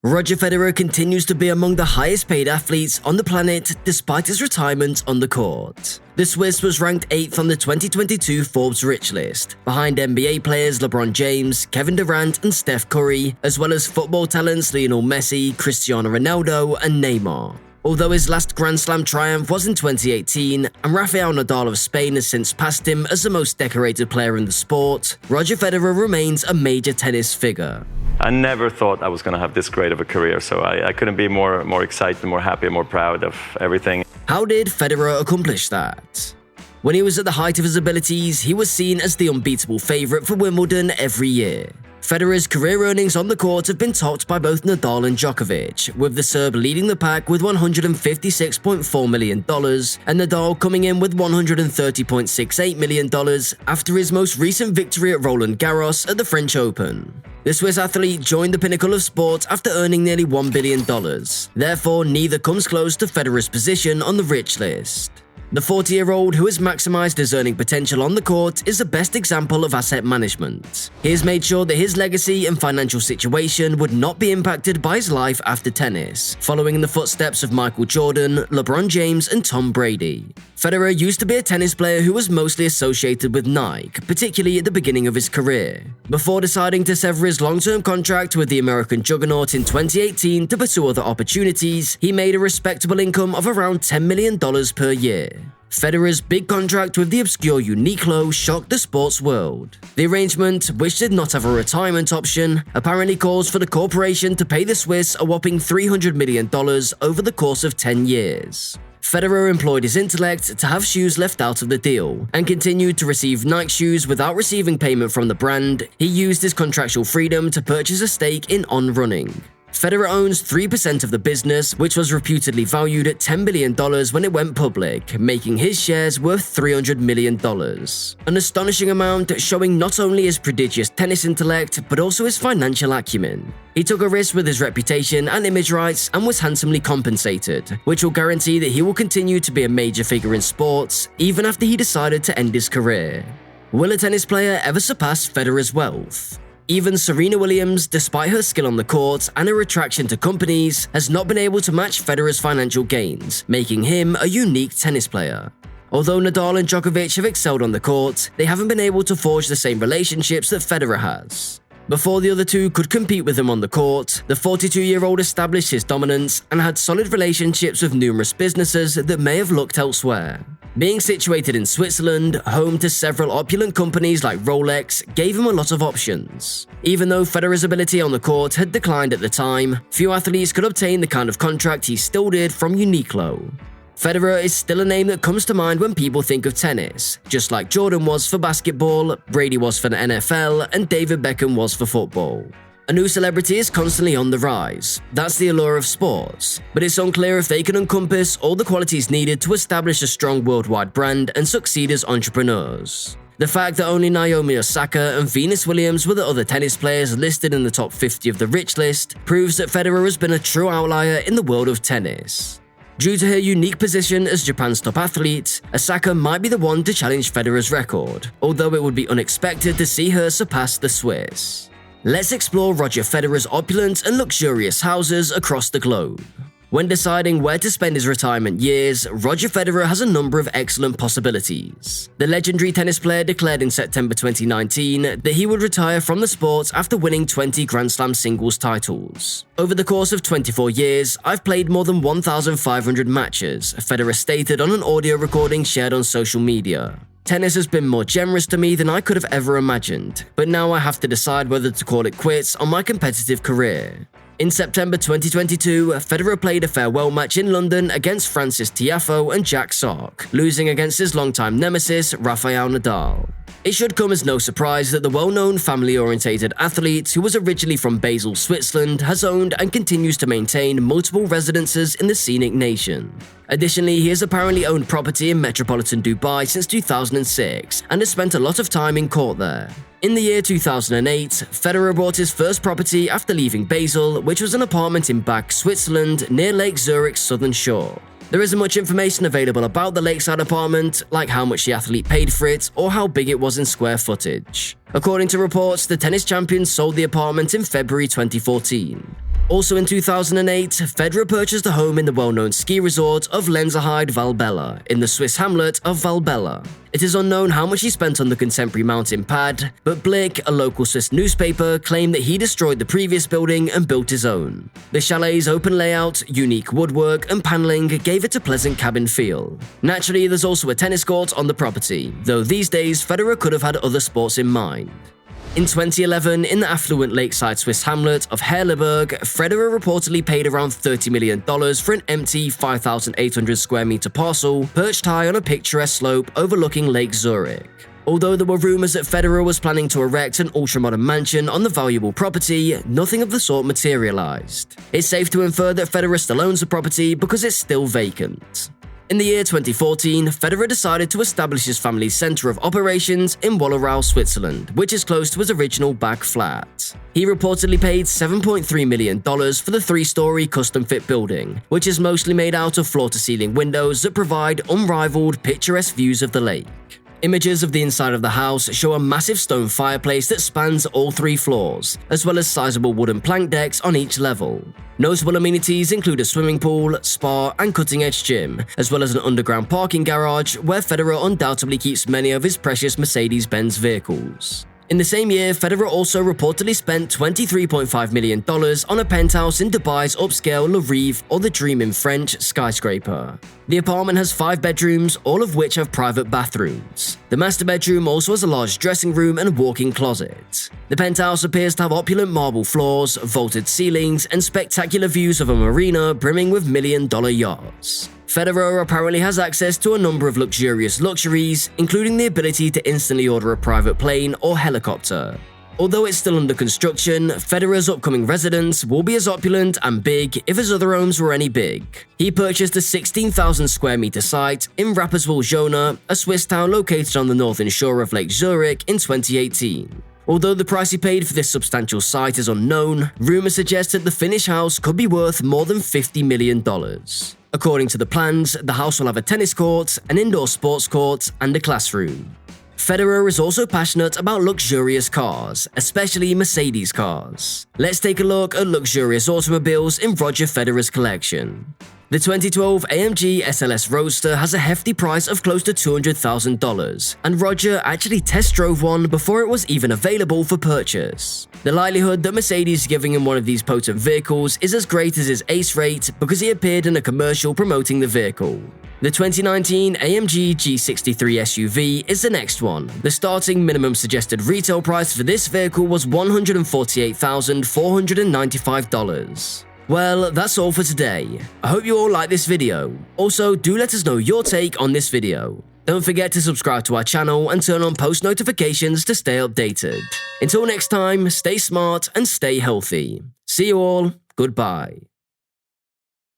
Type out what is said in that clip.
Roger Federer continues to be among the highest paid athletes on the planet despite his retirement on the court. The Swiss was ranked 8th on the 2022 Forbes Rich List, behind NBA players LeBron James, Kevin Durant and Steph Curry, as well as football talents Lionel Messi, Cristiano Ronaldo and Neymar. Although his last Grand Slam triumph was in 2018, and Rafael Nadal of Spain has since passed him as the most decorated player in the sport, Roger Federer remains a major tennis figure. I never thought I was going to have this great of a career, so I couldn't be more excited, more happy, more proud of everything. How did Federer accomplish that? When he was at the height of his abilities, he was seen as the unbeatable favourite for Wimbledon every year. Federer's career earnings on the court have been topped by both Nadal and Djokovic, with the Serb leading the pack with $156.4 million and Nadal coming in with $130.68 million after his most recent victory at Roland Garros at the French Open. The Swiss athlete joined the pinnacle of sport after earning nearly $1 billion. Therefore, neither comes close to Federer's position on the Rich List. The 40-year-old who has maximised his earning potential on the court is the best example of asset management. He has made sure that his legacy and financial situation would not be impacted by his life after tennis, following in the footsteps of Michael Jordan, LeBron James and Tom Brady. Federer used to be a tennis player who was mostly associated with Nike, particularly at the beginning of his career. Before deciding to sever his long-term contract with the American juggernaut in 2018 to pursue other opportunities, he made a respectable income of around $10 million per year. Federer's big contract with the obscure Uniqlo shocked the sports world. The arrangement, which did not have a retirement option, apparently calls for the corporation to pay the Swiss a whopping $300 million over the course of 10 years. Federer employed his intellect to have shoes left out of the deal, and continued to receive Nike shoes without receiving payment from the brand. He used his contractual freedom to purchase a stake in On Running. Federer owns 3% of the business, which was reputedly valued at $10 billion when it went public, making his shares worth $300 million. An astonishing amount showing not only his prodigious tennis intellect, but also his financial acumen. He took a risk with his reputation and image rights and was handsomely compensated, which will guarantee that he will continue to be a major figure in sports, even after he decided to end his career. Will a tennis player ever surpass Federer's wealth? Even Serena Williams, despite her skill on the court and her attraction to companies, has not been able to match Federer's financial gains, making him a unique tennis player. Although Nadal and Djokovic have excelled on the court, they haven't been able to forge the same relationships that Federer has. Before the other two could compete with him on the court, the 42-year-old established his dominance and had solid relationships with numerous businesses that may have looked elsewhere. Being situated in Switzerland, home to several opulent companies like Rolex, gave him a lot of options. Even though Federer's ability on the court had declined at the time, few athletes could obtain the kind of contract he still did from Uniqlo. Federer is still a name that comes to mind when people think of tennis, just like Jordan was for basketball, Brady was for the NFL, and David Beckham was for football. A new celebrity is constantly on the rise. That's the allure of sports, but it's unclear if they can encompass all the qualities needed to establish a strong worldwide brand and succeed as entrepreneurs. The fact that only Naomi Osaka and Venus Williams were the other tennis players listed in the top 50 of the Rich List proves that Federer has been a true outlier in the world of tennis. Due to her unique position as Japan's top athlete, Osaka might be the one to challenge Federer's record, although it would be unexpected to see her surpass the Swiss. Let's explore Roger Federer's opulent and luxurious houses across the globe. When deciding where to spend his retirement years, Roger Federer has a number of excellent possibilities. The legendary tennis player declared in September 2019 that he would retire from the sport after winning 20 Grand Slam singles titles. Over the course of 24 years, I've played more than 1,500 matches, Federer stated on an audio recording shared on social media. Tennis has been more generous to me than I could have ever imagined, but now I have to decide whether to call it quits on my competitive career. In September 2022, Federer played a farewell match in London against Francis Tiafoe and Jack Sock, losing against his longtime nemesis, Rafael Nadal. It should come as no surprise that the well-known family-orientated athlete, who was originally from Basel, Switzerland, has owned and continues to maintain multiple residences in the scenic nation. Additionally, he has apparently owned property in metropolitan Dubai since 2006 and has spent a lot of time in court there. In the year 2008, Federer bought his first property after leaving Basel, which was an apartment in Bach, Switzerland, near Lake Zurich's southern shore. There isn't much information available about the lakeside apartment, like how much the athlete paid for it or how big it was in square footage. According to reports, the tennis champion sold the apartment in February 2014. Also in 2008, Federer purchased a home in the well-known ski resort of Lenzerheide Valbella in the Swiss hamlet of Valbella. It is unknown how much he spent on the contemporary mountain pad, but Blick, a local Swiss newspaper, claimed that he destroyed the previous building and built his own. The chalet's open layout, unique woodwork, and paneling gave it a pleasant cabin feel. Naturally, there's also a tennis court on the property, though these days Federer could have had other sports in mind. In 2011, in the affluent lakeside Swiss hamlet of Herleberg, Federer reportedly paid around $30 million for an empty 5,800 square meter parcel perched high on a picturesque slope overlooking Lake Zurich. Although there were rumors that Federer was planning to erect an ultra-modern mansion on the valuable property, nothing of the sort materialized. It's safe to infer that Federer still owns the property because it's still vacant. In the year 2014, Federer decided to establish his family's center of operations in Wallerau, Switzerland, which is close to his original back flat. He reportedly paid $7.3 million for the three-story custom-fit building, which is mostly made out of floor-to-ceiling windows that provide unrivaled, picturesque views of the lake. Images of the inside of the house show a massive stone fireplace that spans all three floors, as well as sizable wooden plank decks on each level. Notable amenities include a swimming pool, spa, and cutting-edge gym, as well as an underground parking garage where Federer undoubtedly keeps many of his precious Mercedes-Benz vehicles. In the same year, Federer also reportedly spent $23.5 million on a penthouse in Dubai's upscale Le Rive, or the Dream in French, skyscraper. The apartment has 5 bedrooms, all of which have private bathrooms. The master bedroom also has a large dressing room and walk-in closet. The penthouse appears to have opulent marble floors, vaulted ceilings, and spectacular views of a marina brimming with million-dollar yachts. Federer apparently has access to a number of luxurious luxuries, including the ability to instantly order a private plane or helicopter. Although it's still under construction, Federer's upcoming residence will be as opulent and big if his other homes were any big. He purchased a 16,000 square meter site in Rapperswil-Jona, a Swiss town located on the northern shore of Lake Zurich, in 2018. Although the price he paid for this substantial site is unknown, rumors suggest that the finished house could be worth more than $50 million. According to the plans, the house will have a tennis court, an indoor sports court, and a classroom. Federer is also passionate about luxurious cars, especially Mercedes cars. Let's take a look at luxurious automobiles in Roger Federer's collection. The 2012 AMG SLS Roadster has a hefty price of close to $200,000, and Roger actually test drove one before it was even available for purchase. The likelihood that Mercedes is giving him one of these potent vehicles is as great as his ace rate because he appeared in a commercial promoting the vehicle. The 2019 AMG G63 SUV is the next one. The starting minimum suggested retail price for this vehicle was $148,495. Well, that's all for today. I hope you all liked this video. Also, do let us know your take on this video. Don't forget to subscribe to our channel and turn on post notifications to stay updated. Until next time, stay smart and stay healthy. See you all, goodbye.